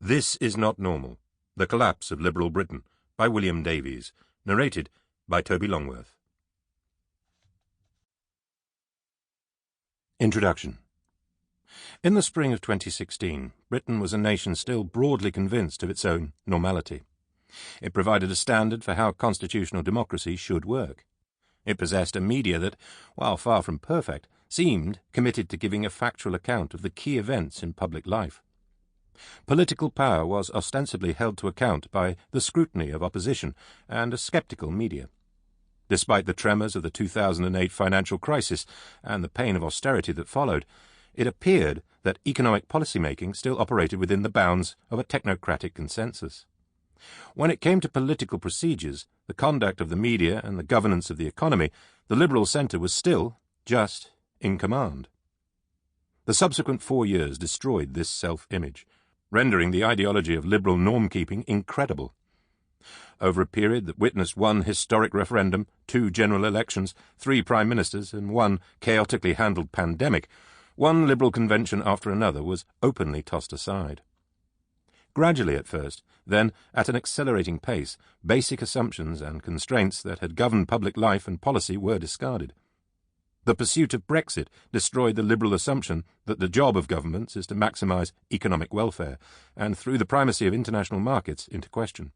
This is Not Normal, The Collapse of Liberal Britain, by William Davies, narrated by Toby Longworth. Introduction. In the spring of 2016, Britain was a nation still broadly convinced of its own normality. It provided a standard for how constitutional democracy should work. It possessed a media that, while far from perfect, seemed committed to giving a factual account of the key events in public life. Political power was ostensibly held to account by the scrutiny of opposition and a sceptical media. Despite the tremors of the 2008 financial crisis and the pain of austerity that followed, it appeared that economic policymaking still operated within the bounds of a technocratic consensus. When it came to political procedures, the conduct of the media and the governance of the economy, the Liberal centre was still just in command. The subsequent 4 years destroyed this self-image, rendering the ideology of liberal norm-keeping incredible. Over a period that witnessed one historic referendum, 2 general elections, 3 prime ministers, and 1 chaotically handled pandemic, one Liberal convention after another was openly tossed aside. Gradually at first, then at an exhilarating pace, basic assumptions and constraints that had governed public life and policy were discarded. The pursuit of Brexit destroyed the Liberal assumption that the job of governments is to maximise economic welfare, and threw the primacy of international markets into question.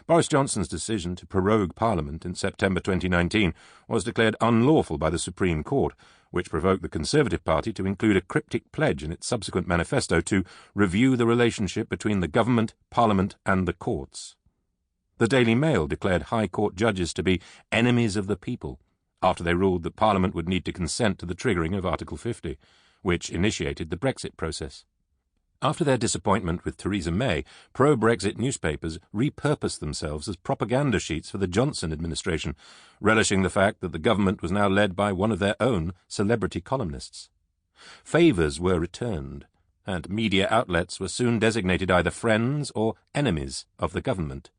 Boris Johnson's decision to prorogue Parliament in September 2019 was declared unlawful by the Supreme Court, which provoked the Conservative Party to include a cryptic pledge in its subsequent manifesto to review the relationship between the government, Parliament and the courts. The Daily Mail declared High Court judges to be enemies of the people, after they ruled that Parliament would need to consent to the triggering of Article 50, which initiated the Brexit process. After their disappointment with Theresa May, pro-Brexit newspapers repurposed themselves as propaganda sheets for the Johnson administration, relishing the fact that the government was now led by one of their own celebrity columnists. Favours were returned, and media outlets were soon designated either friends or enemies of the government.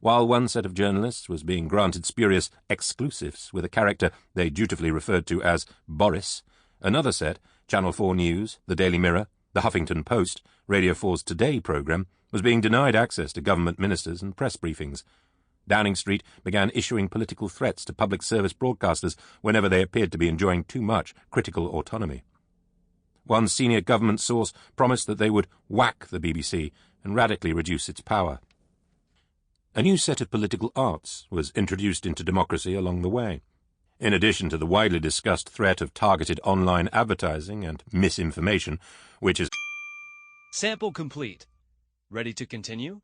While one set of journalists was being granted spurious exclusives with a character they dutifully referred to as Boris, another set, Channel 4 News, the Daily Mirror, the Huffington Post, Radio 4's Today programme, was being denied access to government ministers and press briefings. Downing Street began issuing political threats to public service broadcasters whenever they appeared to be enjoying too much critical autonomy. One senior government source promised that they would whack the BBC and radically reduce its power. A new set of political arts was introduced into democracy along the way. In addition to the widely discussed threat of targeted online advertising and misinformation, which is Sample complete. Ready to continue?